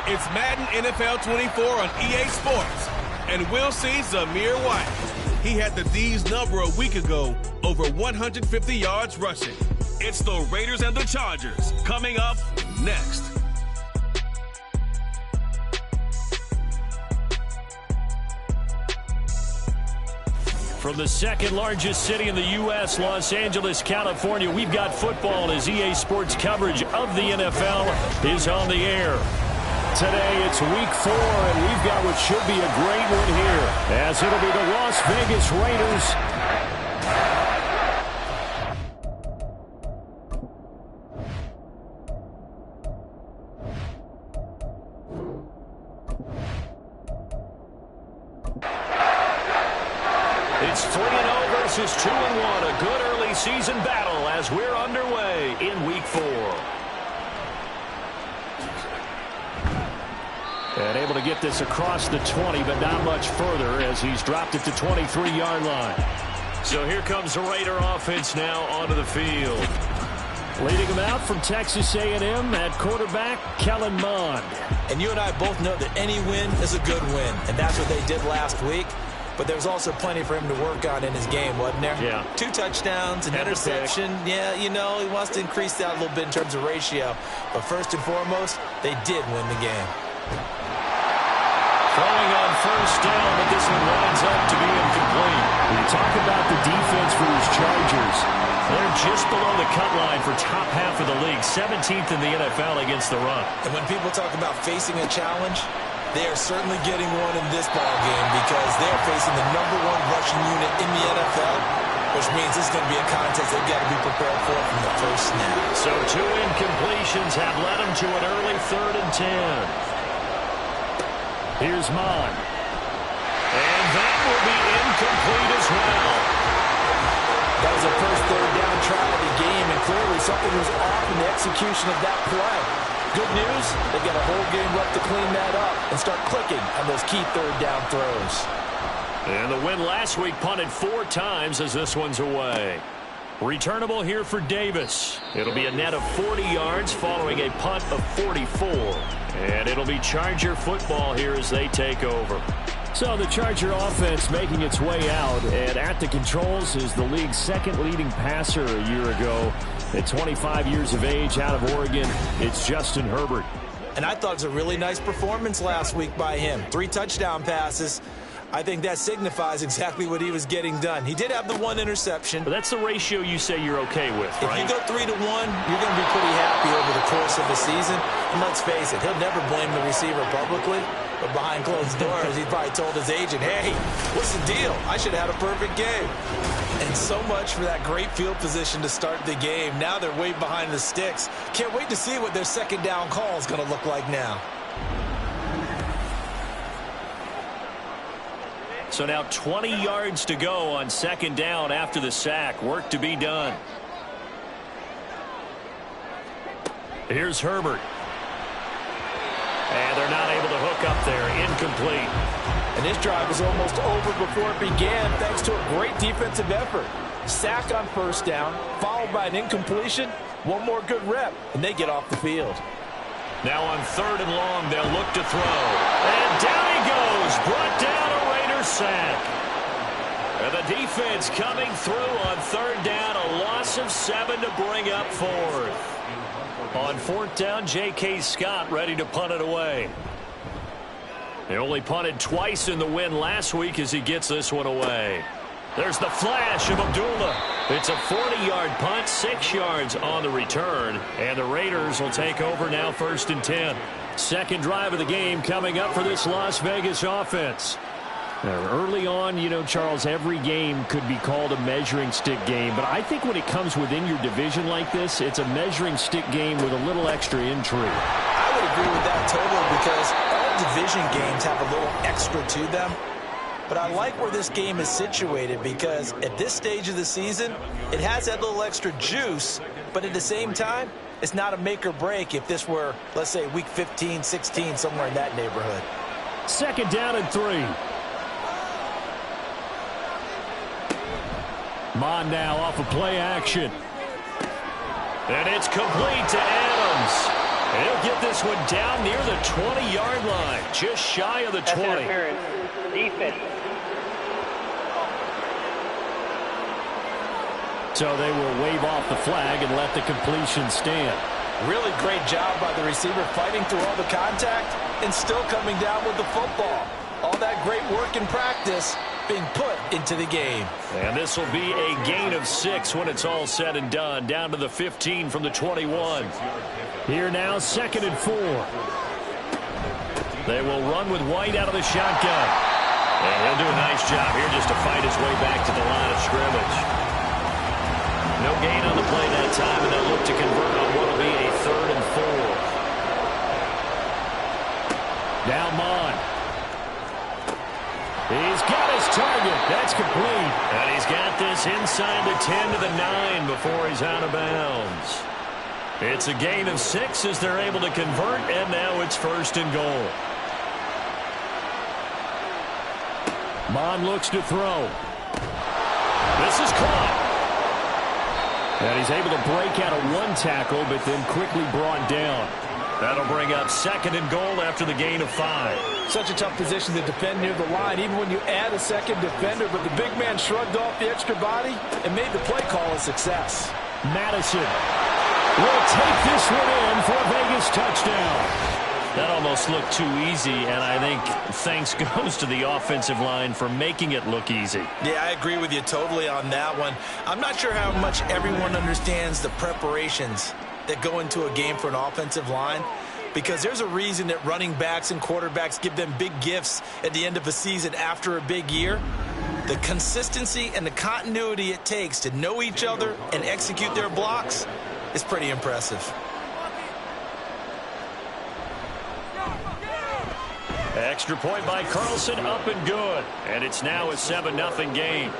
It's Madden NFL 24 on EA Sports. And we'll see Zamir White. He had the D's number a week ago, over 150 yards rushing. It's the Raiders and the Chargers coming up next. From the second largest city in the U.S., Los Angeles, California, we've got football as EA Sports coverage of the NFL is on the air. Today, it's week 4, and we've got what should be a great one here, as it'll be the Las Vegas Raiders. It's 3-0 versus 2-1, a good early season battle as we're underway in week 4. And able to get this across the 20, but not much further as he's dropped it to 23-yard line. So here comes the Raider offense now onto the field. Leading him out from Texas A&M at quarterback, Kellen Mond. And you and I both know that any win is a good win, and that's what they did last week. But there was also plenty for him to work on in his game, wasn't there? Yeah. 2 touchdowns, an interception. Yeah, you know, he wants to increase that a little bit in terms of ratio. But first and foremost, they did win the game. Throwing on first down, but this one winds up to be incomplete. When you talk about the defense for these Chargers, they're just below the cut line for top half of the league, 17th in the NFL against the run. And when people talk about facing a challenge, they are certainly getting one in this ball game because they're facing the #1 rushing unit in the NFL, which means this is going to be a contest they've got to be prepared for from the first snap. So 2 incompletions have led them to an early 3rd and 10. Here's Mond. And that will be incomplete as well. That was a first 3rd down try of the game, and clearly something was off in the execution of that play. Good news, they've got a whole game left to clean that up and start clicking on those key 3rd down throws. And the win last week punted 4 times as this one's away. Returnable here for Davis. It'll be a net of 40 yards following a punt of 44. And it'll be Charger football here as they take over. So the Charger offense making its way out, and at the controls is the league's 2nd leading passer a year ago. At 25 years of age, out of Oregon, it's Justin Herbert. And I thought it was a really nice performance last week by him. 3 touchdown passes. I think that signifies exactly what he was getting done. He did have the 1 interception. But that's the ratio you say you're okay with, right? If you go 3-1, you're going to be pretty happy over the course of the season. And let's face it, he'll never blame the receiver publicly. But behind closed doors, he probably told his agent, hey, what's the deal? I should have had a perfect game. And so much for that great field position to start the game. Now they're way behind the sticks. Can't wait to see what their 2nd down call is going to look like now. So now 20 yards to go on 2nd down after the sack. Work to be done. Here's Herbert. And they're not able to hook up there. Incomplete. And this drive was almost over before it began thanks to a great defensive effort. Sack on first down, followed by an incompletion. One more good rep, and they get off the field. Now on 3rd and long, they'll look to throw. And down he goes. Brought down a Raider sack. And the defense coming through on 3rd down. A loss of 7 to bring up 4th. On 4th down, J.K. Scott ready to punt it away. They only punted twice in the win last week as he gets this one away. There's the flash of Abdullah. It's a 40-yard punt, 6 yards on the return. And the Raiders will take over now 1st and 10. 2nd drive of the game coming up for this Las Vegas offense. Now, early on, you know, Charles, every game could be called a measuring stick game. But I think when it comes within your division like this, it's a measuring stick game with a little extra intrigue. I would agree with that totally because all division games have a little extra to them. But I like where this game is situated because at this stage of the season, it has that little extra juice. But at the same time, it's not a make or break if this were, let's say, week 15, 16, somewhere in that neighborhood. 2nd down and 3. Mond now off of play action. And it's complete to Adams. He'll get this one down near the 20-yard line, just shy of the 20. Defense. So they will wave off the flag and let the completion stand. Really great job by the receiver fighting through all the contact and still coming down with the football. All that great work in practice being put into the game. And this will be a gain of 6 when it's all said and done. Down to the 15 from the 21. Here now, 2nd and 4. They will run with White out of the shotgun. And he'll do a nice job here just to fight his way back to the line of scrimmage. No gain on the play that time, and they'll look to convert on what will be a 3rd and 4. Now Mon. He's got his target. That's complete. And he's got this inside the 10 to the 9 before he's out of bounds. It's a gain of 6 as they're able to convert, and now it's 1st and goal. Mon looks to throw. This is caught. And he's able to break out of one tackle, but then quickly brought down. That'll bring up 2nd and goal after the gain of 5. Such a tough position to defend near the line, even when you add a second defender. But the big man shrugged off the extra body and made the play call a success. Madison will take this one in for a Vegas touchdown. That almost looked too easy, and I think thanks goes to the offensive line for making it look easy. Yeah, I agree with you totally on that one. I'm not sure how much everyone understands the preparations that go into a game for an offensive line, because there's a reason that running backs and quarterbacks give them big gifts at the end of a season after a big year. The consistency and the continuity it takes to know each other and execute their blocks is pretty impressive. Extra point by Carlson, up and good. And it's now a 7-0 game.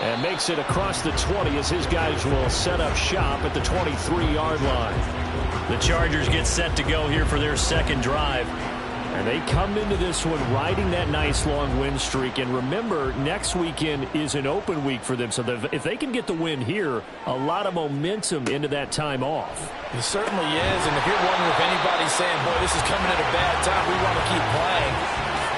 And makes it across the 20 as his guys will set up shop at the 23-yard line. The Chargers get set to go here for their 2nd drive. And they come into this one riding that nice long win streak. And remember, next weekend is an open week for them. So if they can get the win here, a lot of momentum into that time off. It certainly is. And if you're wondering if anybody's saying, boy, this is coming at a bad time, we want to keep playing,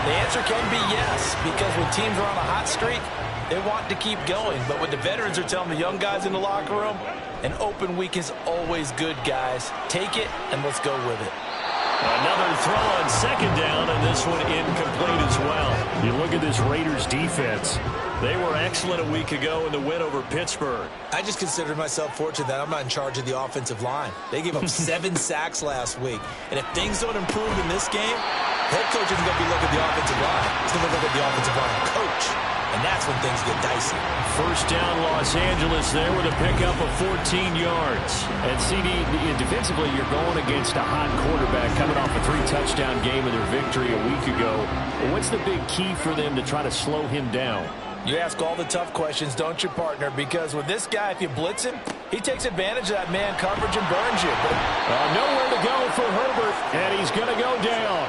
the answer can be yes. Because when teams are on a hot streak, they want to keep going. But what the veterans are telling the young guys in the locker room, an open week is always good, guys. Take it and let's go with it. Another throw on 2nd down, and this one incomplete as well. You look at this Raiders defense. They were excellent a week ago in the win over Pittsburgh. I just consider myself fortunate that I'm not in charge of the offensive line. They gave up 7 sacks last week. And if things don't improve in this game, head coach isn't going to be looking at the offensive line. He's going to look at the offensive line coach. And that's when things get dicey. 1st down, Los Angeles there with a pickup of 14 yards. And CD, defensively, you're going against a hot quarterback coming off a 3-touchdown game of their victory a week ago. What's the big key for them to try to slow him down? You ask all the tough questions, don't you, partner? Because with this guy, if you blitz him, he takes advantage of that man coverage and burns you. Nowhere to go for Herbert, and he's going to go down.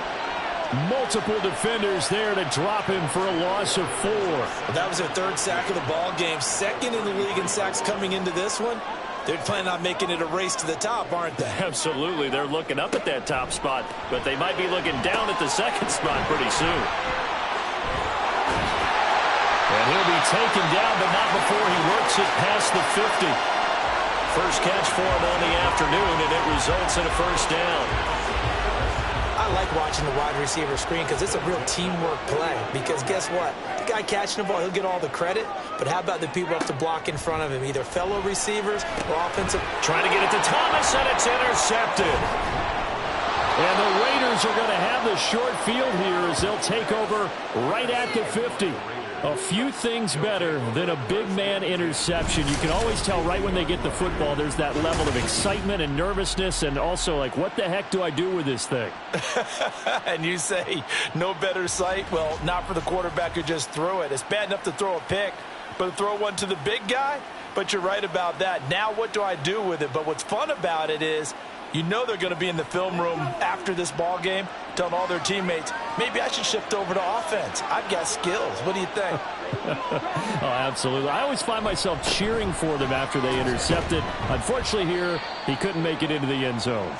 Multiple defenders there to drop him for a loss of 4. Well, that was their 3rd sack of the ball game. 2nd in the league in sacks coming into this one. They're planning on making it a race to the top, aren't they? Absolutely. They're looking up at that top spot, but they might be looking down at the 2nd spot pretty soon. And he'll be taken down, but not before he works it past the 50. First catch for him on the afternoon, and it results in a 1st down. I like watching the wide receiver screen because it's a real teamwork play. Because guess what? The guy catching the ball, he'll get all the credit. But how about the people who have to block in front of him, either fellow receivers or offensive? Trying to get it to Thomas, and it's intercepted. And the Raiders are going to have the short field here as they'll take over right at the 50. A few things better than a big man interception. You can always tell right when they get the football, there's that level of excitement and nervousness, and also like, what the heck do I do with this thing? And you say, no better sight? Well, not for the quarterback who just threw it. It's bad enough to throw a pick, but to throw one to the big guy? But you're right about that. Now what do I do with it? But what's fun about it is, you know they're going to be in the film room after this ball game telling all their teammates, maybe I should shift over to offense. I've got skills. What do you think? Oh, absolutely. I always find myself cheering for them after they intercept it. Unfortunately here, he couldn't make it into the end zone.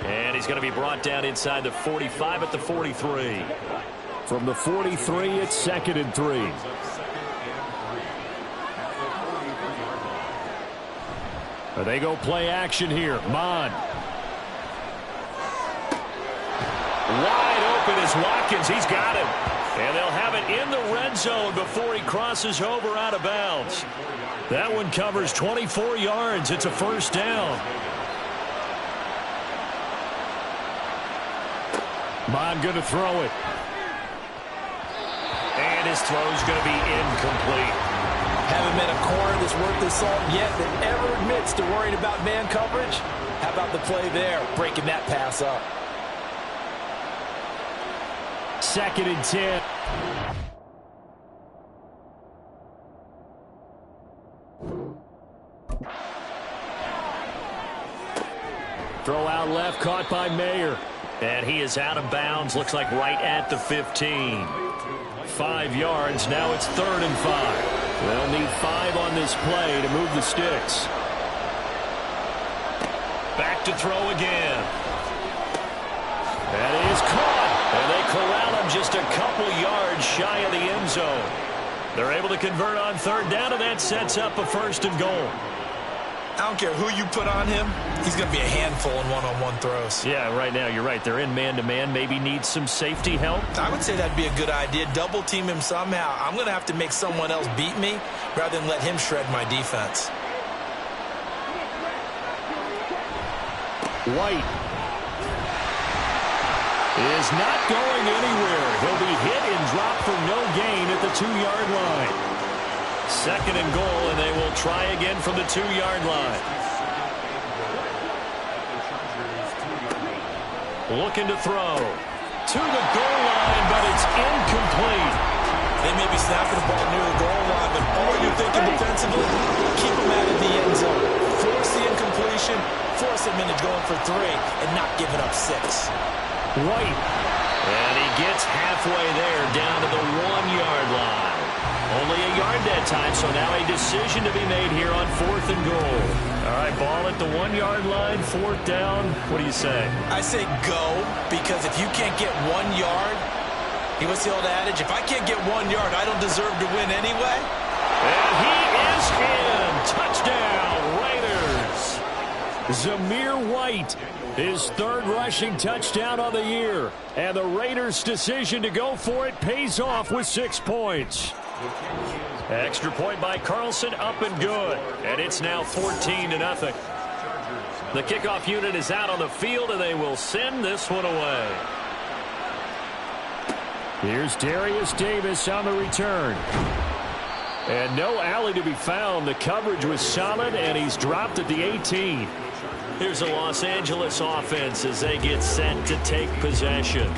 And he's going to be brought down inside the 45 at the 43. From the 43, it's 2nd and 3. They go play action here. Mond. Wide open is Watkins. He's got him. And they'll have it in the red zone before he crosses over out of bounds. That one covers 24 yards. It's a first down. Mond going to throw it. And his throw's going to be incomplete. Haven't met a corner that's worth his salt yet that ever admits to worrying about man coverage. How about the play there, breaking that pass up? 2nd and 10. Throw out left, caught by Mayer. And he is out of bounds, looks like right at the 15. 5 yards, now it's 3rd and 5. They'll need 5 on this play to move the sticks. Back to throw again. That is caught. And they corral him just a couple yards shy of the end zone. They're able to convert on 3rd down, and that sets up a 1st and goal. I don't care who you put on him. He's going to be a handful in one-on-one throws. Yeah, right now, you're right. They're in man-to-man. Maybe need some safety help. I would say that'd be a good idea. Double team him somehow. I'm going to have to make someone else beat me rather than let him shred my defense. White is not going anywhere. He'll be hit and dropped for no gain at the 2-yard line. 2nd and goal, and they will try again from the 2-yard line. Looking to throw. To the goal line, but it's incomplete. They may be snapping the ball near the goal line, but all you're thinking defensively, keep them out of the end zone. Force the incompletion, force them into going for 3, and not giving up 6. White. And he gets halfway there, down to the 1-yard line. Only a yard that time, so now a decision to be made here on 4th and goal. All right, ball at the 1-yard line, 4th down. What do you say? I say go, because if you can't get 1 yard, what's the old adage? If I can't get 1 yard, I don't deserve to win anyway. And he is in. Touchdown, Raiders. Zamir White, his 3rd rushing touchdown of the year. And the Raiders' decision to go for it pays off with 6 points. Extra point by Carlson, up and good. And it's now 14-0. The kickoff unit is out on the field, and they will send this one away. Here's Darius Davis on the return. And no alley to be found. The coverage was solid, and he's dropped at the 18. Here's the Los Angeles offense as they get set to take possession.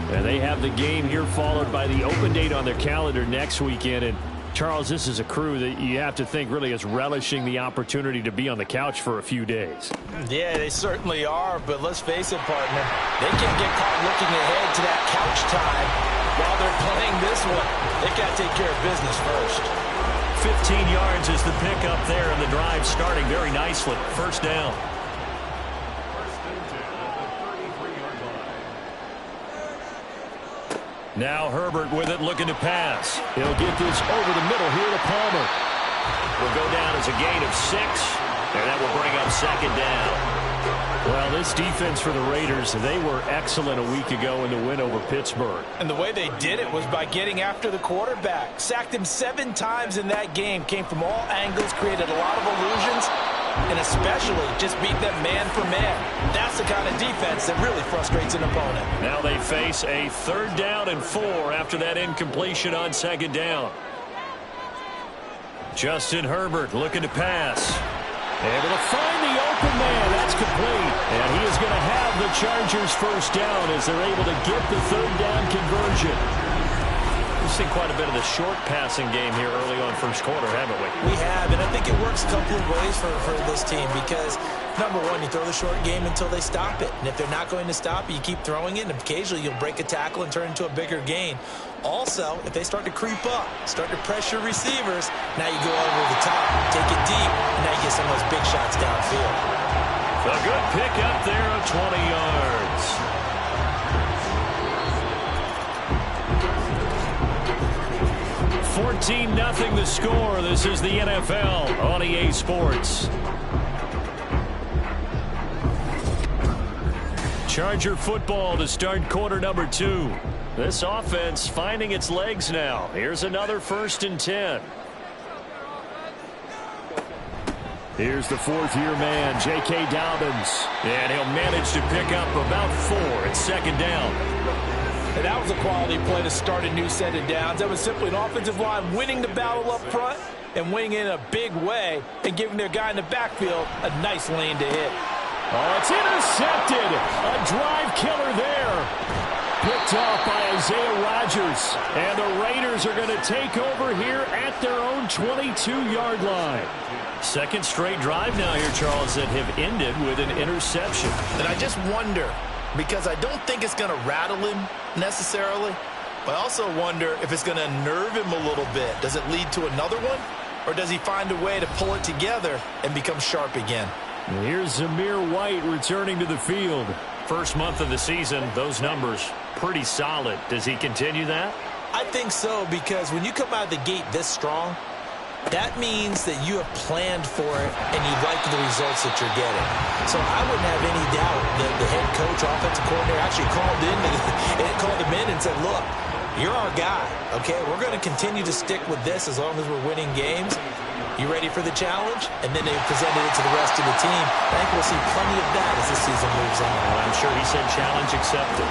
And they have the game here followed by the open date on their calendar next weekend. And, Charles, this is a crew that you have to think really is relishing the opportunity to be on the couch for a few days. Yeah, they certainly are. But let's face it, partner, they can't get caught looking ahead to that couch time while they're playing this one. They've got to take care of business first. 15 yards is the pickup there, and the drive starting very nicely. 1st down. Now Herbert with it, looking to pass. He'll get this over the middle here to Palmer. Will go down as a gain of 6, and that will bring up 2nd down. Well, this defense for the Raiders, they were excellent a week ago in the win over Pittsburgh. And the way they did it was by getting after the quarterback. Sacked him 7 times in that game. Came from all angles, created a lot of illusions, and especially just beat them man for man. That's the kind of defense that really frustrates an opponent. Now they face a 3rd down and 4 after that incompletion on 2nd down. Justin Herbert looking to pass. Able to find the open man. That's complete. And he is going to have the Chargers 1st down as they're able to get the 3rd down conversion. We've seen quite a bit of the short passing game here early on first quarter, haven't we? We have, and I think it works a couple of ways for this team because, number one, you throw the short game until they stop it. And if they're not going to stop it, you keep throwing it, and occasionally you'll break a tackle and turn it into a bigger gain. Also, if they start to creep up, start to pressure receivers, now you go over the top, take it deep, and now you get some of those big shots downfield. A good pick up there of 20 yards. 14-0 the score. This is the NFL on EA Sports. Charger football to start quarter number 2. This offense finding its legs now. Here's another 1st and 10. Here's the fourth-year man, J.K. Dobbins. And he'll manage to pick up about 4 at 2nd down. And that was a quality play to start a new set of downs. That was simply an offensive line winning the battle up front and winning in a big way and giving their guy in the backfield a nice lane to hit. Oh, it's intercepted. A drive killer there. Picked off by Isaiah Rodgers. And the Raiders are going to take over here at their own 22-yard line. Second straight drive now here, Charles, that have ended with an interception. And I just wonder, because I don't think it's going to rattle him necessarily, but I also wonder if it's going to nerve him a little bit. Does it lead to another one? Or does he find a way to pull it together and become sharp again? And here's Zamir White returning to the field. First month of the season, those numbers pretty solid. Does he continue that? I think so, because when you come out of the gate this strong, that means that you have planned for it and you like the results that you're getting. So I wouldn't have any doubt that the head coach, offensive coordinator actually called him in and said, look, you're our guy, okay? We're going to continue to stick with this as long as we're winning games. You ready for the challenge? And then they presented it to the rest of the team. I think we'll see plenty of that as the season moves on. Well, I'm sure he said challenge accepted.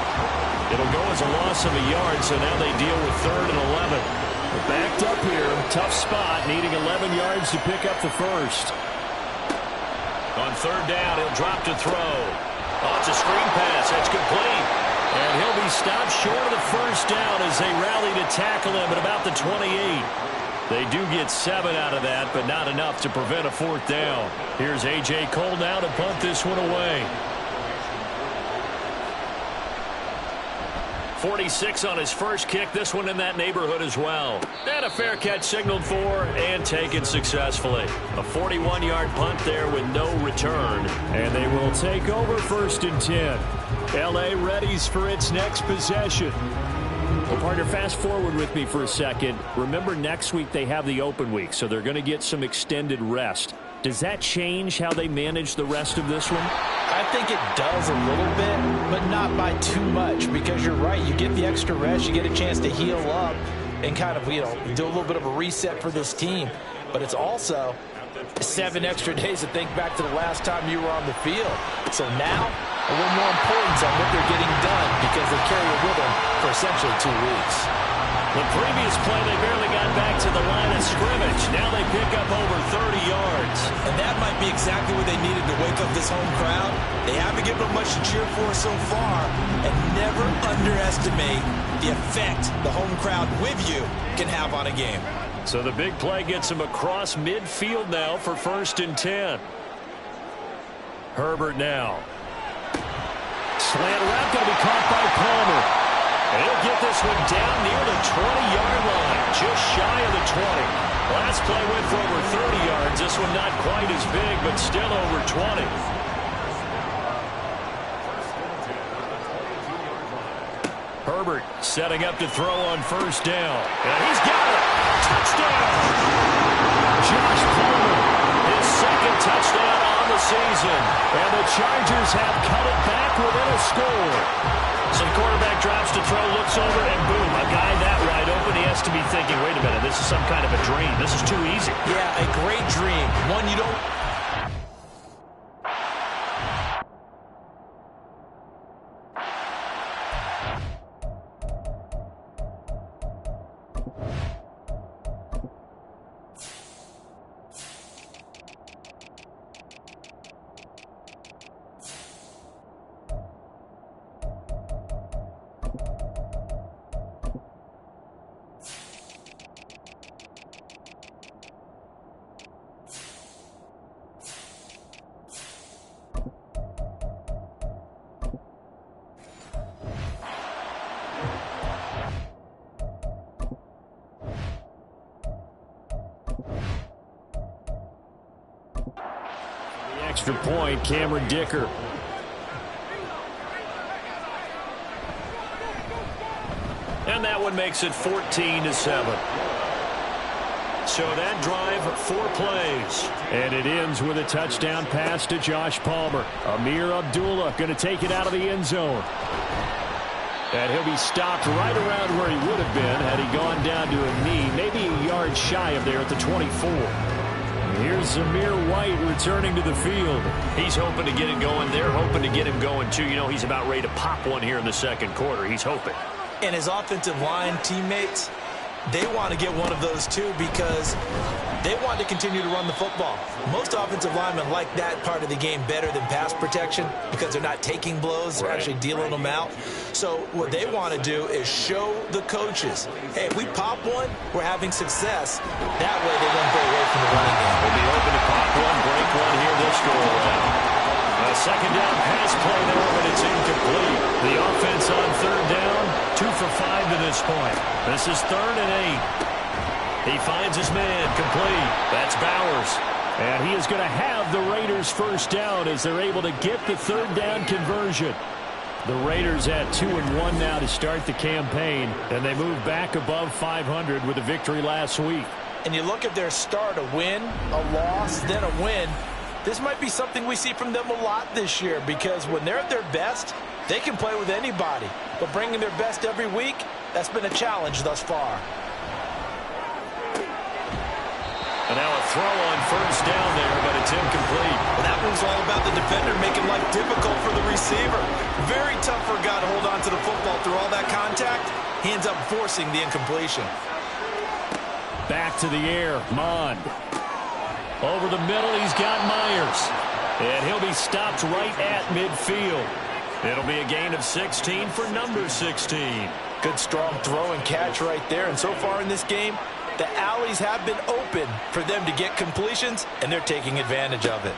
It'll go as a loss of a yard, so now they deal with 3rd and 11. They're backed up here, tough spot, needing 11 yards to pick up the first. On 3rd down, he'll drop to throw. Oh, it's a screen pass. That's complete. And he'll be stopped short of the first down as they rally to tackle him at about the 28. They do get 7 out of that, but not enough to prevent a 4th down. Here's A.J. Cole now to punt this one away. 46 on his first kick. This one in that neighborhood as well. And a fair catch signaled for and taken successfully. A 41-yard punt there with no return. And they will take over 1st and 10. L.A. readies for its next possession. Well, partner, fast forward with me for a second. Remember, next week they have the open week, so they're going to get some extended rest. Does that change how they manage the rest of this one? I think it does a little bit, but not by too much, because you're right. You get the extra rest. You get a chance to heal up and kind of, do a little bit of a reset for this team. But it's also 7 extra days to think back to the last time you were on the field. So now, a little more importance on what they're getting done because they carry it with them for essentially 2 weeks. The previous play, they barely got back to the line of scrimmage. Now they pick up over 30 yards. And that might be exactly what they needed to wake up this home crowd. They haven't given them much to cheer for so far. And never underestimate the effect the home crowd with you can have on a game. So the big play gets him across midfield now for 1st and 10. Herbert now. Slant route going to be caught by Palmer. And he'll get this one down near the 20-yard line, just shy of the 20. Last play went for over 30 yards. This one not quite as big, but still over 20. Herbert setting up to throw on 1st down. And he's got it. Touchdown. Josh Palmer, his 2nd touchdown on the season. And the Chargers have cut it back within a score. So the quarterback drops to throw, looks over, and boom, a guy that wide open. He has to be thinking, wait a minute, this is some kind of a dream. This is too easy. Yeah, a great dream. One you don't... extra point, Cameron Dicker. And that one makes it 14-7. So that drive, 4 plays. And it ends with a touchdown pass to Josh Palmer. Amir Abdullah going to take it out of the end zone. And he'll be stopped right around where he would have been had he gone down to a knee, maybe a yard shy of there at the 24. Here's Zamir White returning to the field. He's hoping to get it going. They're hoping to get him going, too. You know, he's about ready to pop one here in the second quarter. He's hoping. And his offensive line teammates, they want to get one of those too because they want to continue to run the football. Most offensive linemen like that part of the game better than pass protection because they're not taking blows. They're actually dealing them out. So what they want to do is show the coaches, hey, if we pop one, we're having success. That way they won't go away from the running game. We'll be open to pop one, break one here this go-around. A second down pass play there, but it's incomplete. The offense on third down, 2 for 5 to this point. This is 3rd and 8. He finds his man, complete. That's Bowers. And he is going to have the Raiders first down as they're able to get the third down conversion. The Raiders at 2-1 now to start the campaign, and they move back above 500 with a victory last week. And you look at their start, a win, a loss, then a win. This might be something we see from them a lot this year because when they're at their best, they can play with anybody. But bringing their best every week, that's been a challenge thus far. And now a throw on first down there, but it's incomplete. Well, that move's all about the defender making life difficult for the receiver. Very tough for a guy to hold on to the football through all that contact. He ends up forcing the incompletion. Back to the air, Mond. Over the middle, he's got Myers. And he'll be stopped right at midfield. It'll be a gain of 16 for number 16. Good strong throw and catch right there. And so far in this game, the alleys have been open for them to get completions, and they're taking advantage of it.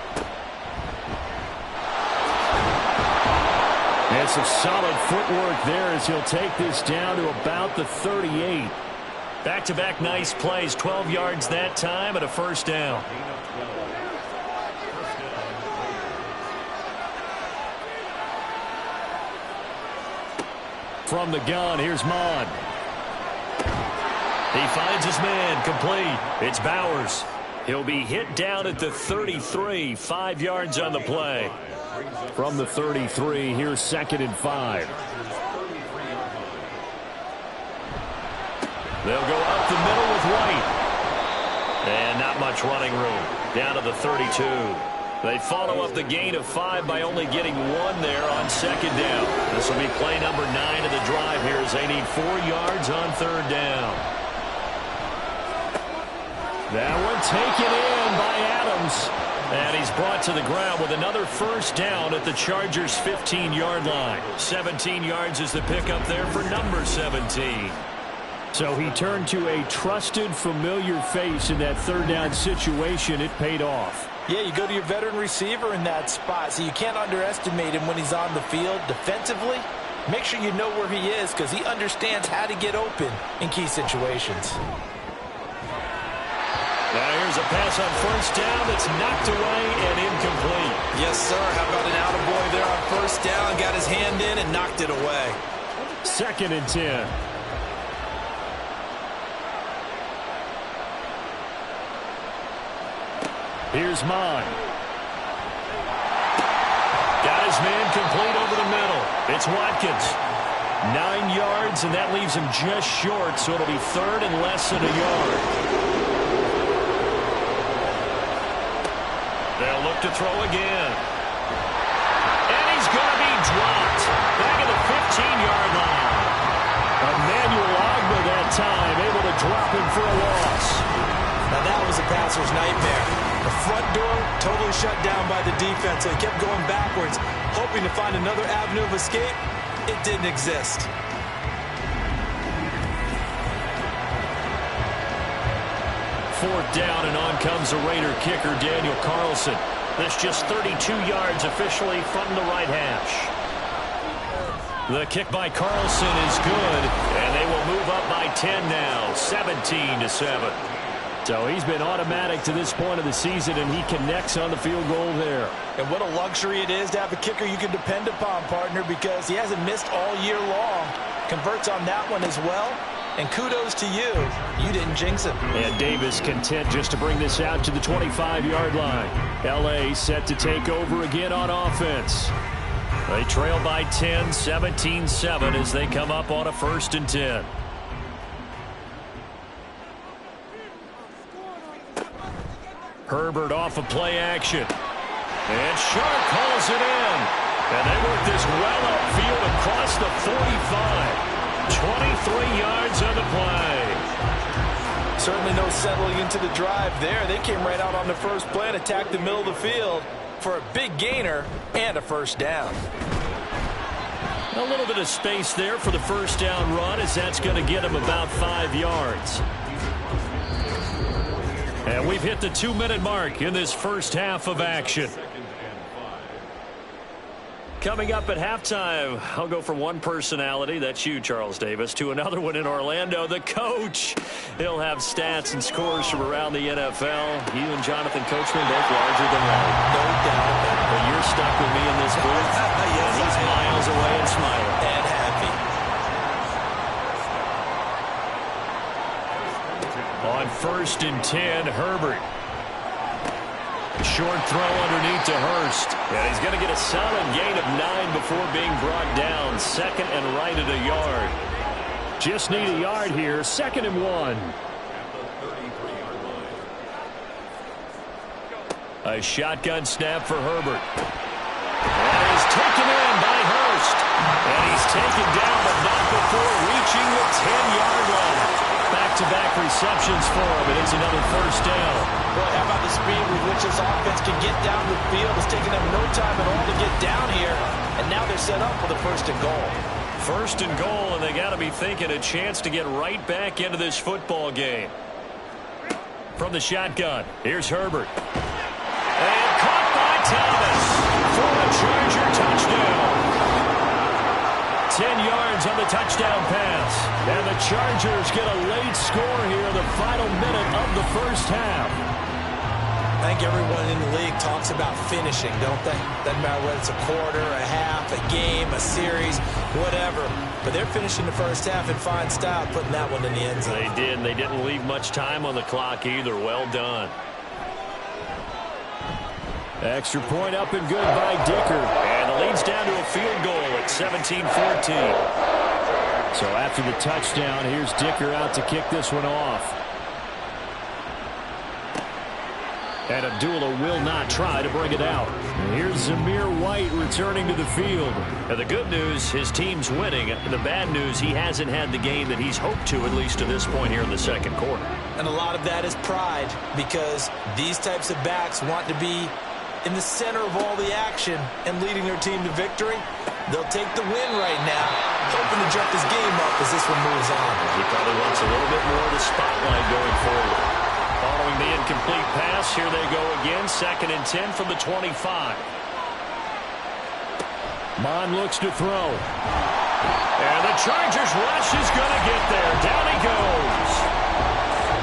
And some solid footwork there as he'll take this down to about the 38. Back-to-back nice plays, 12 yards that time and a first down. From the gun, here's Mond. He finds his man, complete. It's Bowers. He'll be hit down at the 33, 5 yards on the play. From the 33, here's 2nd and 5. They'll go up the middle with White. And not much running room. Down to the 32. They follow up the gain of 5 by only getting 1 there on 2nd down. This will be play number 9 of the drive here as they need 4 yards on 3rd down. That one taken in by Adams. And he's brought to the ground with another first down at the Chargers' 15-yard line. 17 yards is the pickup there for number 17. So he turned to a trusted, familiar face in that 3rd down situation. It paid off. Yeah, you go to your veteran receiver in that spot, so you can't underestimate him when he's on the field defensively. Make sure you know where he is because he understands how to get open in key situations. Now here's a pass on first down that's knocked away and incomplete. Yes, sir. How about an attaboy there on first down? Got his hand in and knocked it away. 2nd and 10. Here's Mond. Got his man complete over the middle. It's Watkins. 9 yards, and that leaves him just short, so it'll be 3rd and less than a yard. They'll look to throw again. And he's going to be dropped. Back at the 15-yard line. Emmanuel Ogbah that time, able to drop him for a loss. Now that was a passer's nightmare. The front door totally shut down by the defense, so he kept going backwards, hoping to find another avenue of escape. It didn't exist. Fourth down, and on comes the Raider kicker, Daniel Carlson. This just 32 yards officially from the right hash. The kick by Carlson is good, and they will move up by 10 now, 17-7. So he's been automatic to this point of the season, and he connects on the field goal there. And what a luxury it is to have a kicker you can depend upon, partner, because he hasn't missed all year long. Converts on that one as well. And kudos to you. You didn't jinx it. And Davis content just to bring this out to the 25-yard line. L.A. set to take over again on offense. They trail by 10, 17-7 as they come up on a 1st and 10. Herbert off of play action. And Sharp pulls it in. And they work this well upfield across the 45. 23 yards on the play. Certainly no settling into the drive there. They came right out on the first play and attacked the middle of the field for a big gainer and a 1st down. A little bit of space there for the 1st down run, as that's going to get him about 5 yards. And we've hit the 2-minute mark in this first half of action. Coming up at halftime, I'll go from one personality, that's you, Charles Davis, to another one in Orlando, the coach. He'll have stats and scores from around the NFL. You and Jonathan Coachman both larger than life. No doubt about it. But you're stuck with me in this booth. Yes, he's miles away and smiling. And happy. On 1st and 10, Herbert. Short throw underneath to Hurst. And he's going to get a solid gain of 9 before being brought down. 2nd and right at a yard. Just need a yard here. 2nd and 1. A shotgun snap for Herbert. And he's taken in by Hurst. And he's taken down, but not before reaching the 10-yard line. Back-to-back receptions for him. It is another 1st down. Boy, how about the speed with which this offense can get down the field? It's taken them no time at all to get down here. And now they're set up for the 1st and goal. 1st and goal, and they got to be thinking a chance to get right back into this football game. From the shotgun, here's Herbert. And caught by Thomas for a Charger touchdown. 10 yards on the touchdown pass. And the Chargers get a late score here in the final minute of the first half. I think everyone in the league talks about finishing, don't they? Doesn't matter whether it's a quarter, a half, a game, a series, whatever. But they're finishing the first half in fine style, putting that one in the end zone. They did, and they didn't leave much time on the clock either. Well done. Extra point up and good by Dicker. And the lead's down to a field goal at 17-14. So after the touchdown, here's Dicker out to kick this one off. And Abdullah will not try to bring it out. And here's Zamir White returning to the field. And the good news, his team's winning. The bad news, he hasn't had the game that he's hoped to, at least to this point here in the second quarter. And a lot of that is pride, because these types of backs want to be in the center of all the action and leading their team to victory. They'll take the win right now, hoping to jump his game up as this one moves on. He probably wants a little bit more of the spotlight going forward. Following the incomplete pass, here they go again. 2nd and 10 from the 25. Mond looks to throw. And the Chargers rush is going to get there. Down he goes.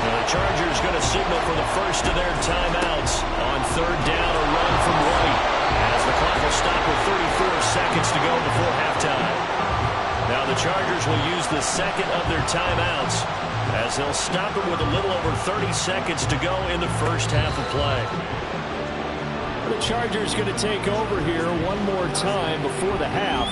And the Chargers going to signal for the first of their timeouts. On 3rd down, a run from White. As the clock will stop with 34 seconds to go before halftime. Now the Chargers will use the 2nd of their timeouts, as they'll stop it with a little over 30 seconds to go in the first half of play. The Chargers going to take over here one more time before the half.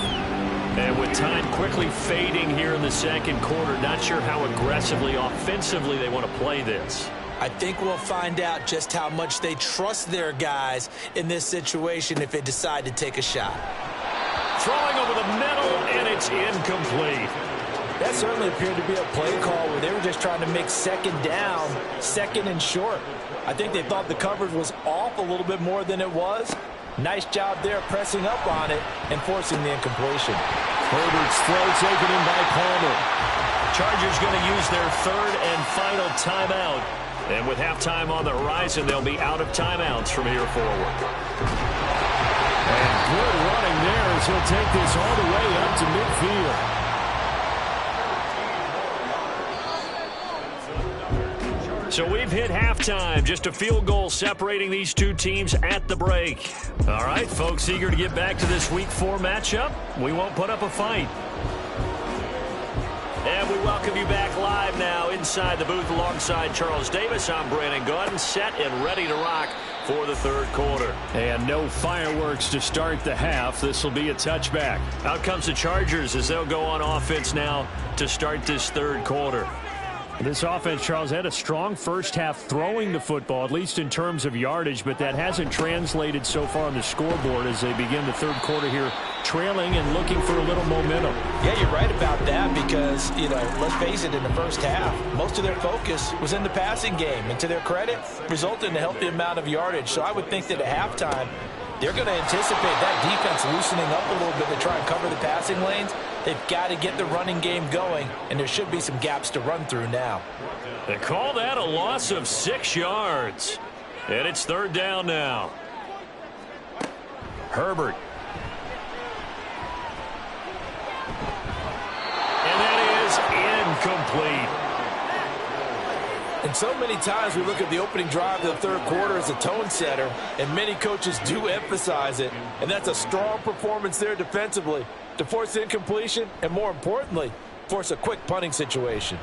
And with time quickly fading here in the second quarter, not sure how aggressively, offensively they want to play this. I think we'll find out just how much they trust their guys in this situation if they decide to take a shot. Throwing over the middle, and it's incomplete. That certainly appeared to be a play call where they were just trying to make 2nd down, 2nd and short. I think they thought the coverage was off a little bit more than it was. Nice job there pressing up on it and forcing the incompletion. Herbert's throw taken in by Palmer. Chargers going to use their 3rd and final timeout. And with halftime on the horizon, they'll be out of timeouts from here forward. And good running there as he'll take this all the way up to midfield. So we've hit halftime, just a field goal separating these two teams at the break. All right, folks, eager to get back to this Week 4 matchup. We won't put up a fight. And we welcome you back live now inside the booth alongside Charles Davis. I'm Brandon Gaudin, set and ready to rock for the third quarter. And no fireworks to start the half. This will be a touchback. Out comes the Chargers as they'll go on offense now to start this third quarter. This offense, Charles, had a strong first half throwing the football, at least in terms of yardage, but that hasn't translated so far on the scoreboard as they begin the third quarter here, trailing and looking for a little momentum. Yeah, you're right about that because, let's face it, in the first half, most of their focus was in the passing game. And to their credit, resulted in a healthy amount of yardage. So I would think that at halftime, they're going to anticipate that defense loosening up a little bit to try and cover the passing lanes. They've got to get the running game going, and there should be some gaps to run through now. They call that a loss of 6 yards. And it's third down now. Herbert. And that is incomplete. And so many times we look at the opening drive of the third quarter as a tone setter, and many coaches do emphasize it. And that's a strong performance there defensively to force incompletion and, more importantly, force a quick punting situation.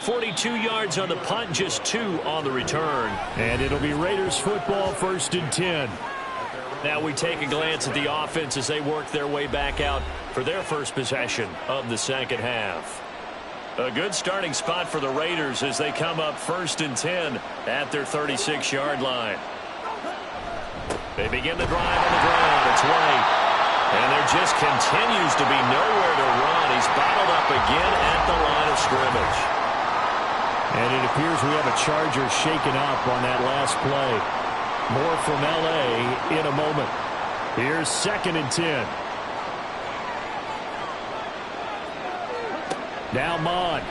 42 yards on the punt, just 2 on the return. And it'll be Raiders football, 1st and 10. Now we take a glance at the offense as they work their way back out for their first possession of the second half. A good starting spot for the Raiders as they come up 1st and 10 at their 36-yard line. They begin the drive on the ground. It's White. And there just continues to be nowhere to run. He's bottled up again at the line of scrimmage. And it appears we have a Charger shaken up on that last play. More from L.A. in a moment. Here's 2nd and 10. Now Mond.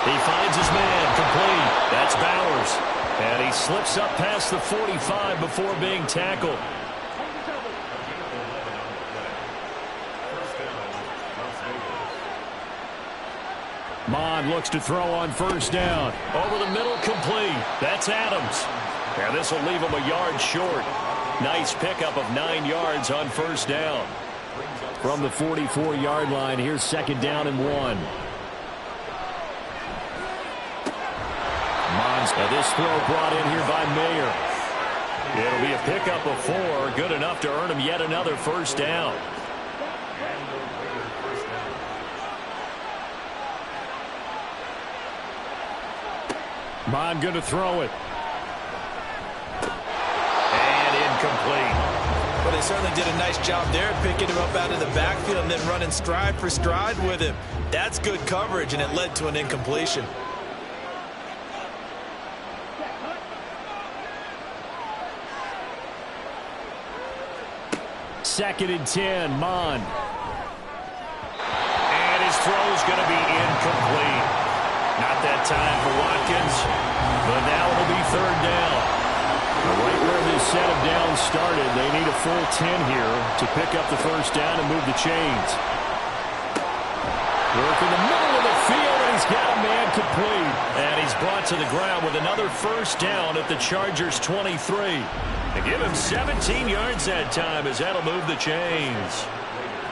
He finds his man, complete. That's Bowers. And he slips up past the 45 before being tackled. Mond looks to throw on 1st down. Over the middle, complete. That's Adams. And this will leave him a yard short. Nice pickup of 9 yards on 1st down. From the 44-yard line, here's 2nd down and 1. Mond, this throw brought in here by Mayer. It'll be a pickup of 4. Good enough to earn him yet another 1st down. Mond going to throw it. And incomplete. Well, they certainly did a nice job there picking him up out of the backfield and then running stride for stride with him. That's good coverage, and it led to an incompletion. Second and 10, Mond. And his throw's going to be incomplete. Not that time for Watkins, but now it'll be 3rd down. Right where this set of downs started, they need a full 10 here to pick up the 1st down and move the chains. Work in the middle of the field, and he's got a man complete. And he's brought to the ground with another 1st down at the Chargers' 23. And give him 17 yards that time as that'll move the chains.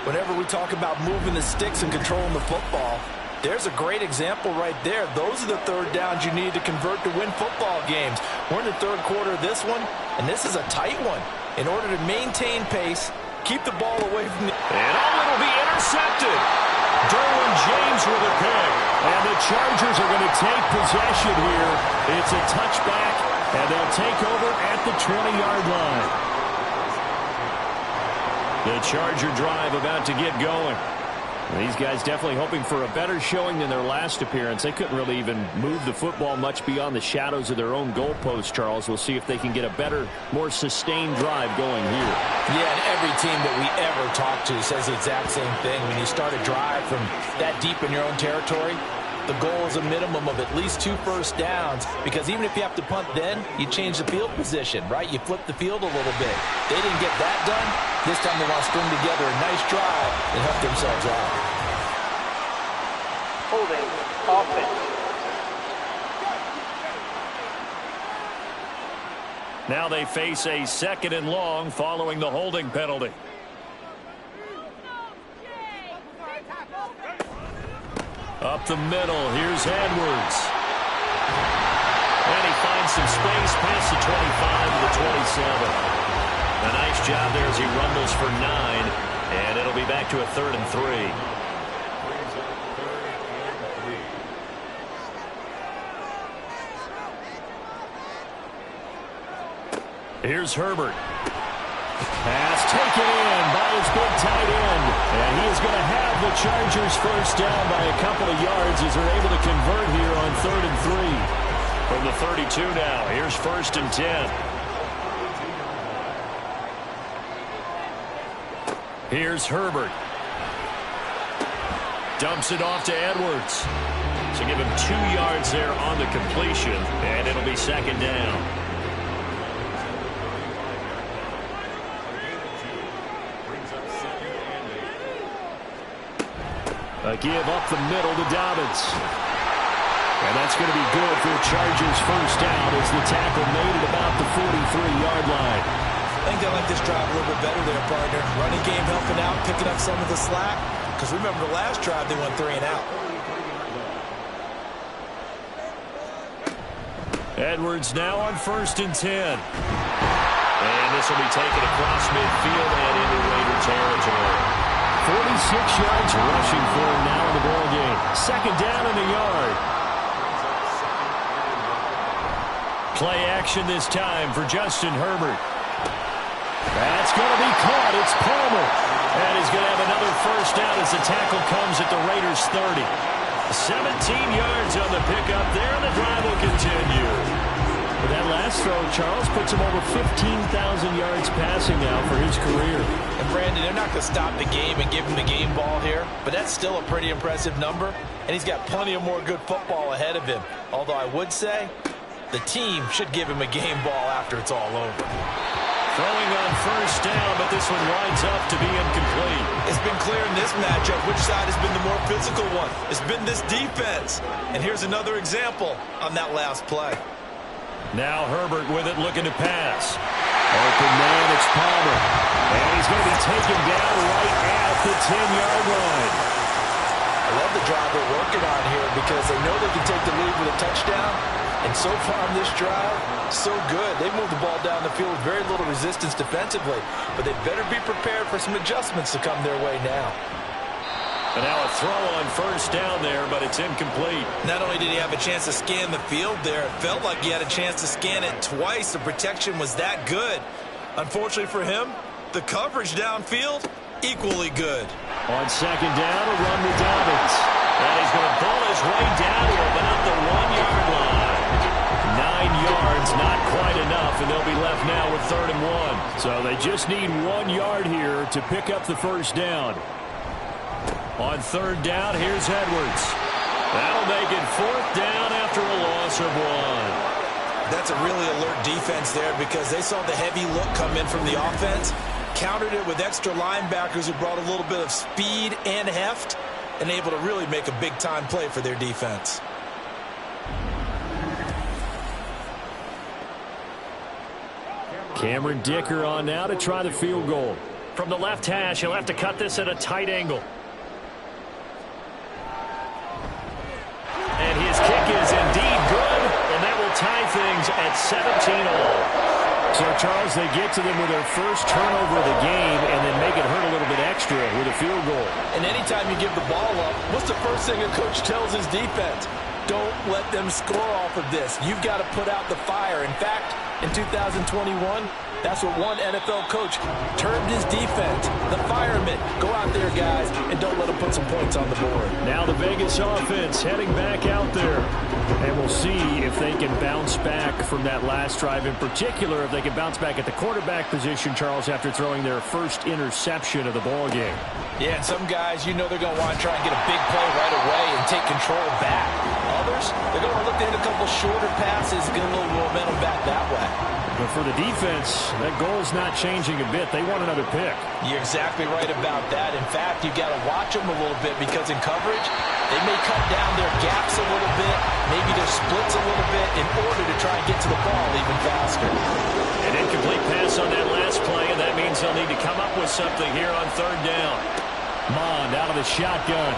Whenever we talk about moving the sticks and controlling the football, there's a great example right there. Those are the 3rd downs you need to convert to win football games. We're in the 3rd quarter of this one, and this is a tight one. In order to maintain pace, keep the ball away from the... And it'll be intercepted. Derwin James with a pick. And the Chargers are going to take possession here. It's a touchback, and they'll take over at the 20-yard line. The Charger drive about to get going. These guys definitely hoping for a better showing than their last appearance. They couldn't really even move the football much beyond the shadows of their own goalpost, Charles. We'll see if they can get a better, more sustained drive going here. Yeah, and every team that we ever talk to says the exact same thing. When you start a drive from that deep in your own territory, the goal is a minimum of at least 2 1st downs, because even if you have to punt then, you change the field position, right? You flip the field a little bit. They didn't get that done. This time they want to string together a nice drive and help themselves out. holding offense. Now they face a 2nd and long following the holding penalty. Up the middle, here's Edwards. And he finds some space past the 25 to the 27. A nice job there as he rumbles for 9, and it'll be back to a 3rd and 3. Here's Herbert. Pass taken in by his big tight end. And he is going to have the Chargers first down by a couple of yards as they're able to convert here on 3rd and 3. From the 32 now, here's 1st and 10. Here's Herbert. Dumps it off to Edwards. So give him 2 yards there on the completion, and it'll be 2nd down. A give up the middle to Dobbins. And that's going to be good for the Chargers first down as the tackle made it about the 43-yard line. I think they like this drive a little bit better there, partner. Running game helping out, picking up some of the slack. Because remember the last drive, they went 3 and out. Edwards now on 1st and 10. And this will be taken across midfield and into Raider territory. 46 yards rushing for him now in the ball game. 2nd down in the yard. Play action this time for Justin Herbert. That's going to be caught. It's Palmer. And he's going to have another first down as the tackle comes at the Raiders' 30. 17 yards on the pickup there, and the drive will continue. But that last throw, Charles, puts him over 15,000 yards passing now for his career. And Brandon, they're not going to stop the game and give him the game ball here, but that's still a pretty impressive number, and he's got plenty of more good football ahead of him. Although I would say the team should give him a game ball after it's all over. Throwing on first down, but this one winds up to be incomplete. It's been clear in this matchup which side has been the more physical one. It's been this defense. And here's another example on that last play. Now Herbert with it, looking to pass. Open man, it's Palmer. And he's going to be taken down right at the 10-yard line. I love the drive they're working on here because they know they can take the lead with a touchdown. And so far on this drive, so good. They moved the ball down the field with very little resistance defensively. But they better be prepared for some adjustments to come their way now. And now a throw on first down there, but it's incomplete. Not only did he have a chance to scan the field there, it felt like he had a chance to scan it twice. The protection was that good. Unfortunately for him, the coverage downfield, equally good. On 2nd down, a run to Dobbins. And he's going to pull his way down to about the 1-yard line. 9 yards, not quite enough, and they'll be left now with 3rd and 1. So they just need 1 yard here to pick up the first down. On 3rd down, here's Edwards. That'll make it 4th down after a loss of 1. That's a really alert defense there because they saw the heavy look come in from the offense, countered it with extra linebackers who brought a little bit of speed and heft, and able to really make a big-time play for their defense. Cameron Dicker on now to try the field goal. From the left hash, he'll have to cut this at a tight angle. And his kick is indeed good, and that will tie things at 17-all. So, Charles, they get to them with their first turnover of the game and then make it hurt a little bit extra with a field goal. And anytime you give the ball up, what's the first thing a coach tells his defense? Don't let them score off of this. You've got to put out the fire. In fact, in 2021, that's what one NFL coach termed his defense, the firemen. Go out there, guys, and don't let them put some points on the board. Now the Vegas offense heading back out there. And we'll see if they can bounce back from that last drive. In particular, if they can bounce back at the quarterback position, Charles, after throwing their first interception of the ball game. Yeah, and some guys, you know they're going to want to try and get a big play right away and take control back. Others, they're going to look to hit a couple shorter passes, get a little momentum back that way. But for the defense, that goal's not changing a bit. They want another pick. You're exactly right about that. In fact, you've got to watch them a little bit because in coverage, they may cut down their gaps a little bit, maybe their splits a little bit in order to try and get to the ball even faster. An incomplete pass on that last play, and that means they'll need to come up with something here on third down. Mond out of the shotgun.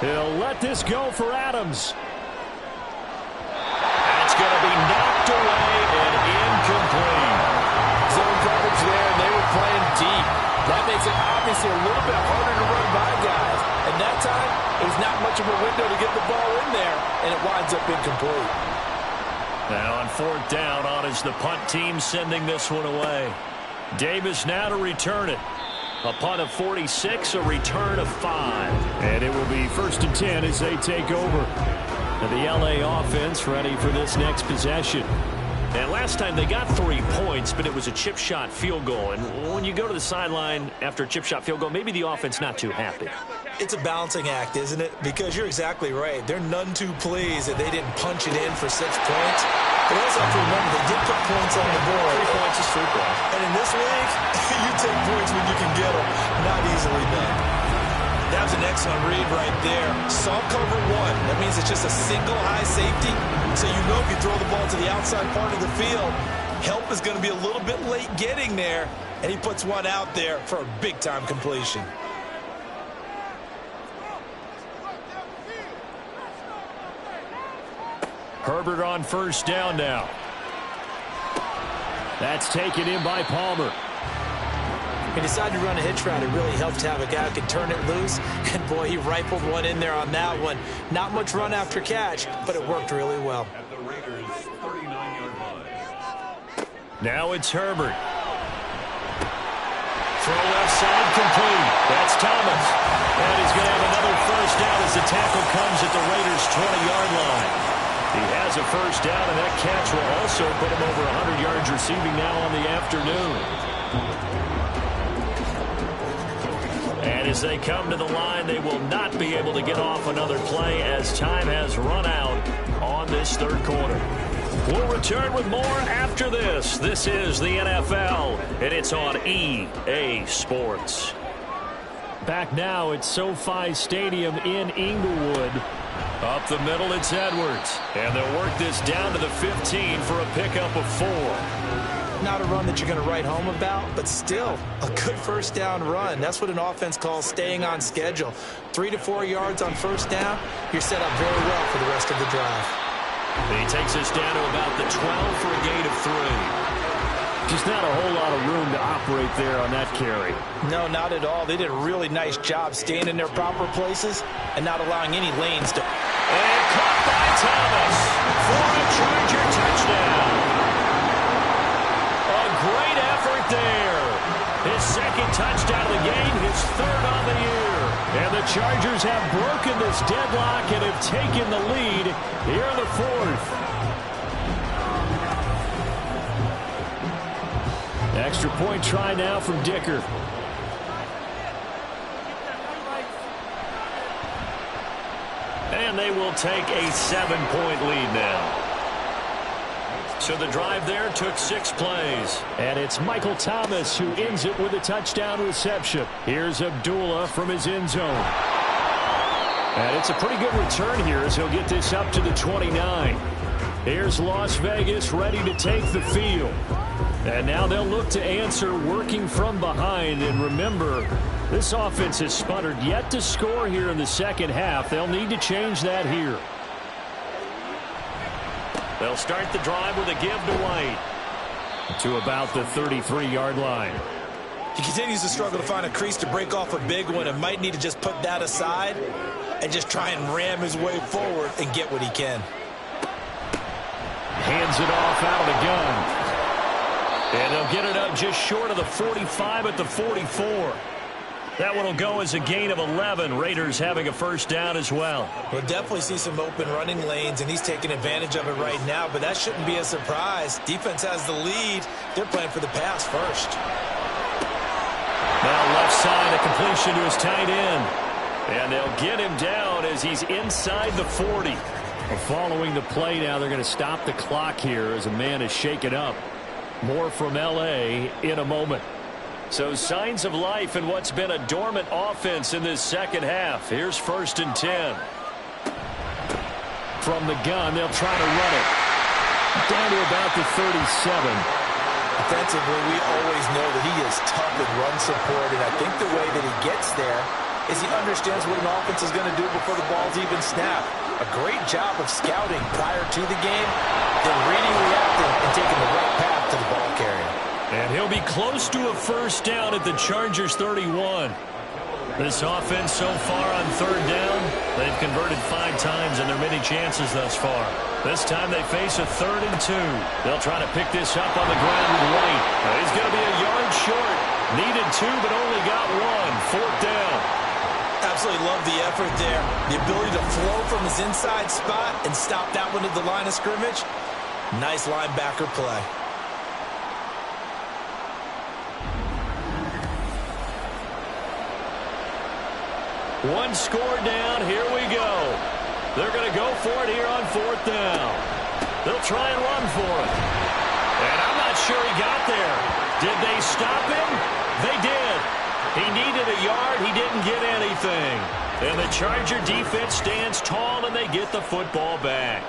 He'll let this go for Adams. That's going to be knocked away and incomplete. Zone coverage there, and they were playing deep. That makes it obviously a little bit harder to run by guys. And that time, there's not much of a window to get the ball in there, and it winds up incomplete. Now on fourth down, on is the punt team sending this one away. Davis now to return it. A punt of 46, a return of 5. And it will be 1st and 10 as they take over. And the LA offense ready for this next possession. And last time they got 3 points, but it was a chip shot field goal. And when you go to the sideline after a chip shot field goal, maybe the offense not too happy. It's a balancing act, isn't it? Because you're exactly right. They're none too pleased that they didn't punch it in for 6 points. But also have to remember, they did put points on the board. 3 points is 3 points. And in this league, you take points when you can get them. Not easily done. That was an excellent read right there. Saw cover 1. That means it's just a single high safety. So you know if you throw the ball to the outside part of the field, help is going to be a little bit late getting there. And he puts one out there for a big-time completion. Herbert on first down now. That's taken in by Palmer. He decided to run a hitch route. It really helped to have a guy who could turn it loose. And, boy, he rifled one in there on that one. Not much run after catch, but it worked really well. At the Raiders' 39-yard line. Now it's Herbert. Throw left side complete. That's Thomas. And he's going to have another first down as the tackle comes at the Raiders' 20-yard line. He has a first down, and that catch will also put him over 100 yards receiving now on the afternoon. And as they come to the line, they will not be able to get off another play as time has run out on this third quarter. We'll return with more after this. This is the NFL, and it's on EA Sports. Back now at SoFi Stadium in Inglewood. Up the middle, it's Edwards. And they'll work this down to the 15 for a pickup of 4. Not a run that you're going to write home about, but still a good first down run. That's what an offense calls staying on schedule. 3 to 4 yards on first down, you're set up very well for the rest of the drive. He takes us down to about the 12 for a gain of 3. Just not a whole lot of room to operate there on that carry. No, not at all. They did a really nice job staying in their proper places and not allowing any lanes to... And caught by Thomas for a Charger touchdown. A great effort there. His second touchdown of the game, his third on the year. And the Chargers have broken this deadlock and have taken the lead here in the fourth. Extra point try now from Dicker. And they will take a 7-point lead now. So the drive there took 6 plays. And it's Michael Thomas who ends it with a touchdown reception. Here's Abdullah from his end zone. And it's a pretty good return here as he'll get this up to the 29. Here's Las Vegas ready to take the field. And now they'll look to answer working from behind. And remember, this offense has sputtered yet to score here in the second half. They'll need to change that here. They'll start the drive with a give to White. To about the 33-yard line. He continues to struggle to find a crease to break off a big one and might need to just put that aside and just try and ram his way forward and get what he can. Hands it off out of the gun. And they'll get it up just short of the 45 at the 44. That one will go as a gain of 11. Raiders having a first down as well. We'll definitely see some open running lanes, and he's taking advantage of it right now, but that shouldn't be a surprise. Defense has the lead. They're playing for the pass first. Now left side, a completion to his tight end. And they'll get him down as he's inside the 40. Following the play now, they're going to stop the clock here as a man is shaken up. More from L.A. in a moment. So signs of life in what's been a dormant offense in this second half. Here's 1st and 10. From the gun, they'll try to run it. Down to about the 37. Defensively, we always know that he is tough in run support, and I think the way that he gets there is he understands what an offense is going to do before the ball's even snapped. A great job of scouting prior to the game, then reading, reacting, and taking the right path to the ball carrier. And he'll be close to a 1st down at the Chargers 31. This offense so far on 3rd down, they've converted 5 times in their many chances thus far. This time they face a 3rd and 2. They'll try to pick this up on the ground with White. He's going to be a yard short. Needed 2, but only got 1. 4th down. Absolutely love the effort there. The ability to flow from his inside spot and stop that one at the line of scrimmage. Nice linebacker play. One score down. Here we go. They're going to go for it here on 4th down. They'll try and run for it. And I'm not sure he got there. Did they stop him? They did. He needed a yard. He didn't get anything. And the Charger defense stands tall, and they get the football back.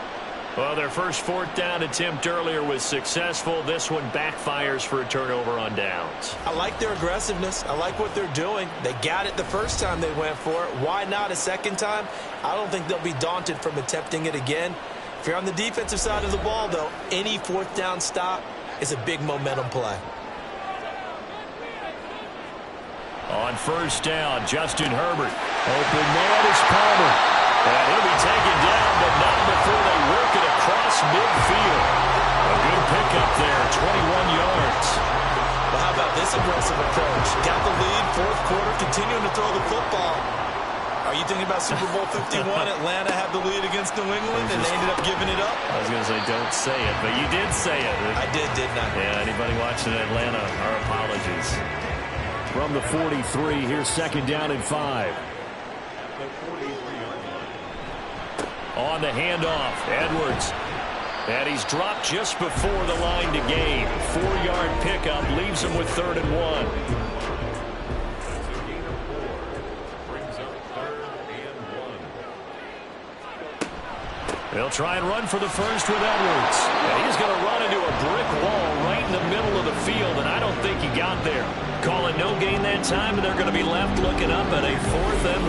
Well, their first 4th down attempt earlier was successful. This one backfires for a turnover on downs. I like their aggressiveness. I like what they're doing. They got it the first time they went for it. Why not a second time? I don't think they'll be daunted from attempting it again. If you're on the defensive side of the ball, though, any 4th down stop is a big momentum play. On 1st down, Justin Herbert. Open man is Palmer. And he'll be taken down, but not before they work it across midfield. A good pickup there, 21 yards. Well, how about this aggressive approach? Got the lead, 4th quarter, continuing to throw the football. Are you thinking about Super Bowl 51? Atlanta had the lead against New England, and they ended up giving it up? I was going to say, don't say it, but you did say it. I did, didn't I? Yeah, anybody watching Atlanta, our apologies. From the 43, here's 2nd down and 5. On the handoff, Edwards. And he's dropped just before the line to gain. 4-yard pickup leaves him with 3rd and 1. They'll try and run for the first with Edwards. And he's going to run into a brick wall right in the middle of the field, and I don't think he got there. Call it no gain that time, and they're going to be left looking up at a 4th and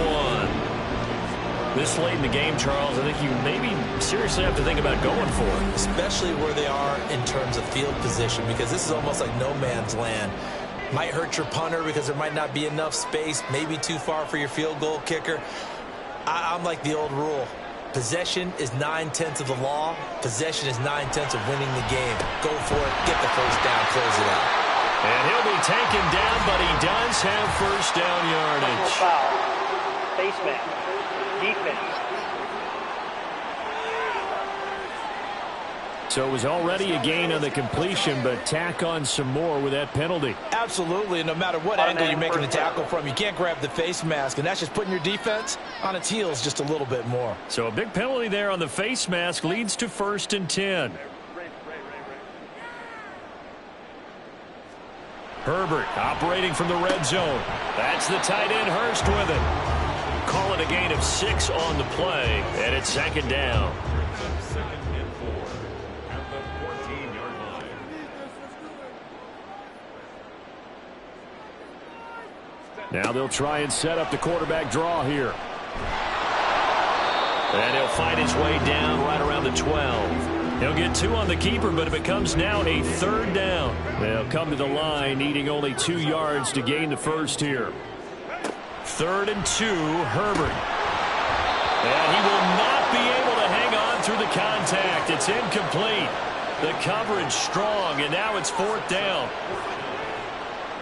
1. This late in the game, Charles, I think you maybe seriously have to think about going for it. Especially where they are in terms of field position, because this is almost like no man's land. Might hurt your punter because there might not be enough space, maybe too far for your field goal kicker. I'm like the old rule. Possession is 9/10 of the law. Possession is 9/10 of winning the game. Go for it, get the 1st down, close it out. And he'll be taken down, but he does have 1st down yardage. Foul. Face mask. Defense. So it was already a gain on the completion, but tack on some more with that penalty. Absolutely. No matter what angle you're making the tackle from, you can't grab the face mask, and that's just putting your defense on its heels just a little bit more. So a big penalty there on the face mask leads to 1st and 10. Herbert operating from the red zone. That's the tight end Hurst with it. Call it a gain of 6 on the play, and it's 2nd down. Now they'll try and set up the quarterback draw here. And he'll find his way down right around the 12. He'll get 2 on the keeper, but it becomes now a 3rd down. They'll come to the line, needing only 2 yards to gain the first here. 3rd and 2, Herbert. And he will not be able to hang on through the contact. It's incomplete. The coverage strong, and now it's 4th down.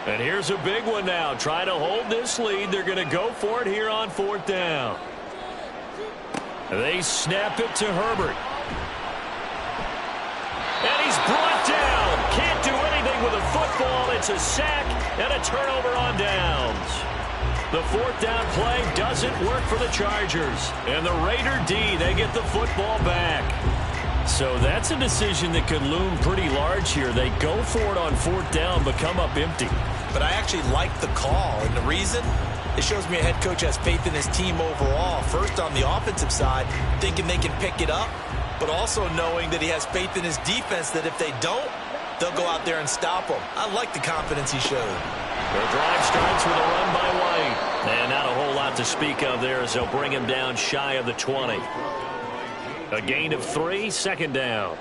And here's a big one now. Trying to hold this lead. They're going to go for it here on 4th down. They snap it to Herbert. And he's brought down. Can't do anything with a football. It's a sack and a turnover on downs. The 4th down play doesn't work for the Chargers. And the Raider D, they get the football back. So that's a decision that could loom pretty large here. They go for it on 4th down, but come up empty. But I actually like the call, and the reason? It shows me a head coach has faith in his team overall. First, on the offensive side, thinking they can pick it up, but also knowing that he has faith in his defense that if they don't, they'll go out there and stop them. I like the confidence he showed. Their drive starts with a run by White. And not a whole lot to speak of there as they'll bring him down shy of the 20. A gain of 3, 2nd down.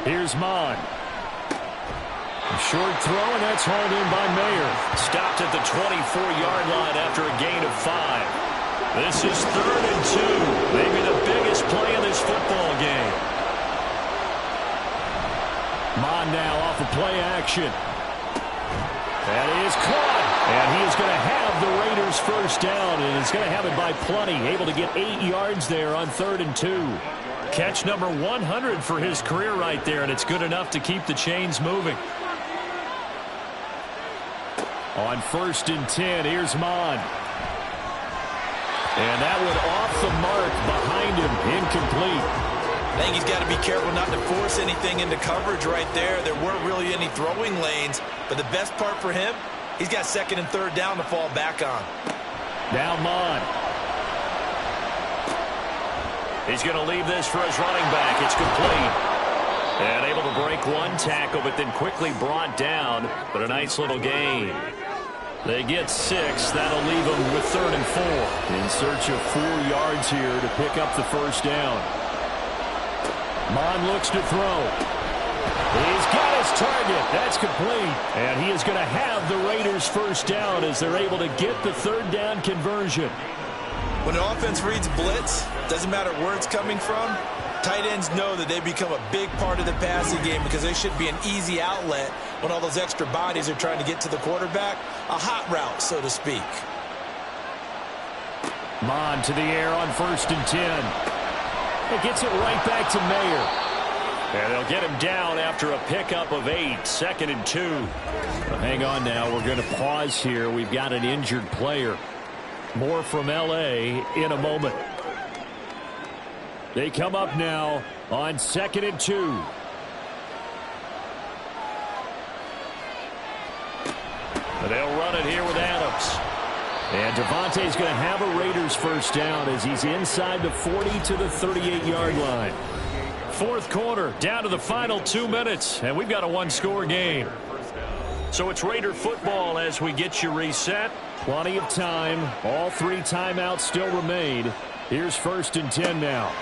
Here's Mon. A short throw, and that's hauled in by Mayer. Stopped at the 24-yard line after a gain of 5. This is 3rd and 2. Maybe the biggest play in this football game. Mon now off of play action. That is caught. And he is going to have the Raiders 1st down, and he's going to have it by plenty. Able to get 8 yards there on 3rd and 2. Catch number 100 for his career right there, and it's good enough to keep the chains moving. On 1st and 10, here's Mon. And that one off the mark behind him, incomplete. I think he's got to be careful not to force anything into coverage right there. There weren't really any throwing lanes, but the best part for him, he's got 2nd and 3rd down to fall back on. Now Mon. He's going to leave this for his running back. It's complete. And able to break one tackle, but then quickly brought down. But a nice little gain. They get 6. That'll leave them with 3rd and 4. In search of 4 yards here to pick up the 1st down. Mon looks to throw. He's got his target. That's complete. And he is going to have the Raiders 1st down as they're able to get the 3rd down conversion. When an offense reads blitz, doesn't matter where it's coming from, tight ends know that they become a big part of the passing game because they should be an easy outlet when all those extra bodies are trying to get to the quarterback. A hot route, so to speak. Mon to the air on 1st and 10. It gets it right back to Mayer. And they'll get him down after a pickup of 8. 2nd and 2. Well, hang on now. We're going to pause here. We've got an injured player. More from L.A. in a moment. They come up now on 2nd and 2. They'll run it here with Adams. And Devontae's going to have a Raiders 1st down as he's inside the 40 to the 38-yard line. 4th quarter, down to the final 2 minutes, and we've got a 1-score game. So it's Raider football as we get you reset. Plenty of time. All 3 timeouts still remain. Here's 1st and 10 now.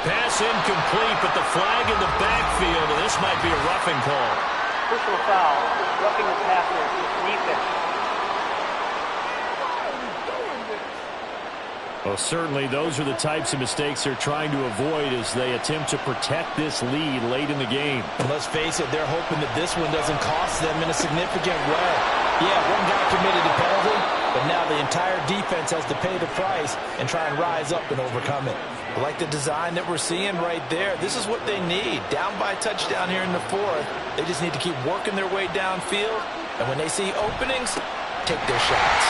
Pass incomplete, but the flag in the backfield, and this might be a roughing call. Personal foul, roughing the passer, defense. Well, certainly those are the types of mistakes they're trying to avoid as they attempt to protect this lead late in the game. And let's face it, they're hoping that this one doesn't cost them in a significant way. Yeah, one guy committed a penalty, but now the entire defense has to pay the price and try and rise up and overcome it. I like the design that we're seeing right there. This is what they need. Down by a touchdown here in the 4th. They just need to keep working their way downfield. And when they see openings, take their shots.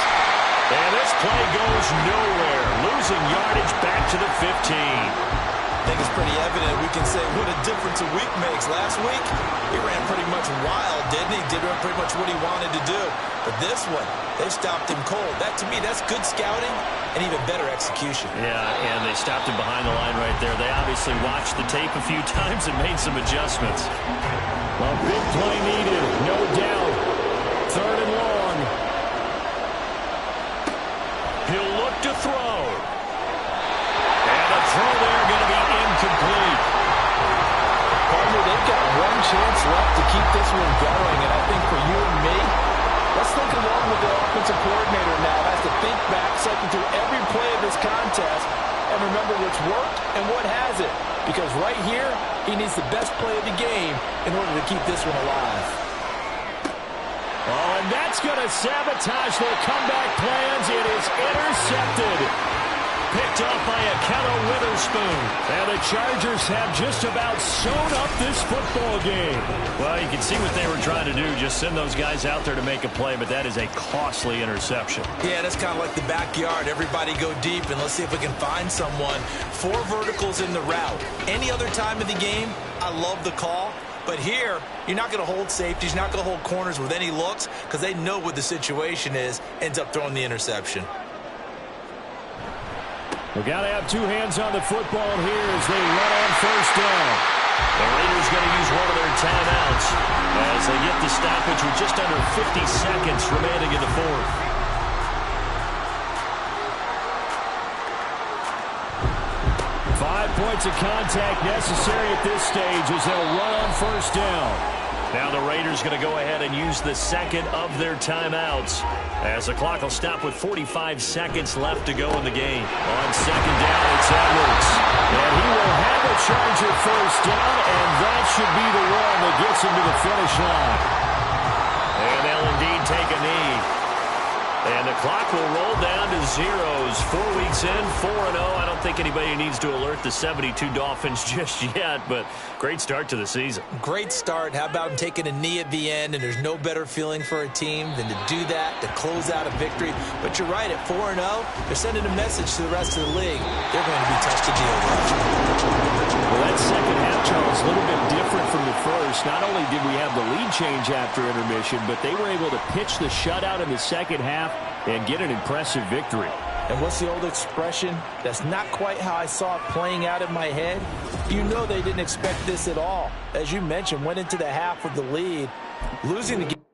And this play goes nowhere. Losing yardage back to the 15. I think it's pretty evident we can say what a difference a week makes. Last week, he ran pretty much wild, didn't he? Did pretty much what he wanted to do. But this one, they stopped him cold. That, to me, that's good scouting and even better execution. Yeah, and they stopped him behind the line right there. They obviously watched the tape a few times and made some adjustments. Well, big play needed, no doubt. 3rd and long. He'll look to throw. And the throw there going to be incomplete. Partner, they've got one chance left to keep this one going, and I think for you and me, let's think along with the offensive coordinator now. Has to think back, cycle through every play of this contest, and remember what's worked and what hasn't. Because right here, he needs the best play of the game in order to keep this one alive. Oh, and that's going to sabotage their comeback plans. It is intercepted. Picked picked off by Ahkello Witherspoon. And the Chargers have just about sewn up this football game. Well, you can see what they were trying to do, just send those guys out there to make a play, but that is a costly interception. Yeah, that's kind of like the backyard. Everybody go deep, and let's see if we can find someone. 4 verticals in the route. Any other time of the game, I love the call. But here, you're not going to hold safeties, you're not going to hold corners with any looks because they know what the situation is, ends up throwing the interception. We got to have 2 hands on the football here as they run on first down. The Raiders going to use one of their timeouts as they get the stoppage with just under 50 seconds remaining in the fourth. Points of contact necessary at this stage as they'll run on first down. Now the Raiders going to go ahead and use the second of their timeouts as the clock will stop with 45 seconds left to go in the game. On second down, it's Edwards. And he will have a Charger first down, and that should be the one that gets him to the finish line. And they'll indeed take a knee. And the clock will roll down to zeros. 4 weeks in, 4-0. I don't think anybody needs to alert the 72 Dolphins just yet, but great start to the season. Great start. How about taking a knee at the end? And there's no better feeling for a team than to do that, to close out a victory. But you're right, at 4-0, they're sending a message to the rest of the league. They're going to be tough to deal with. Well, that second half, Charles, a little bit different from the first. Not only did we have the lead change after intermission, but they were able to pitch the shutout in the second half and get an impressive victory. And what's the old expression? That's not quite how I saw it playing out in my head. You know they didn't expect this at all. As you mentioned, went into the half with the lead. Losing the game.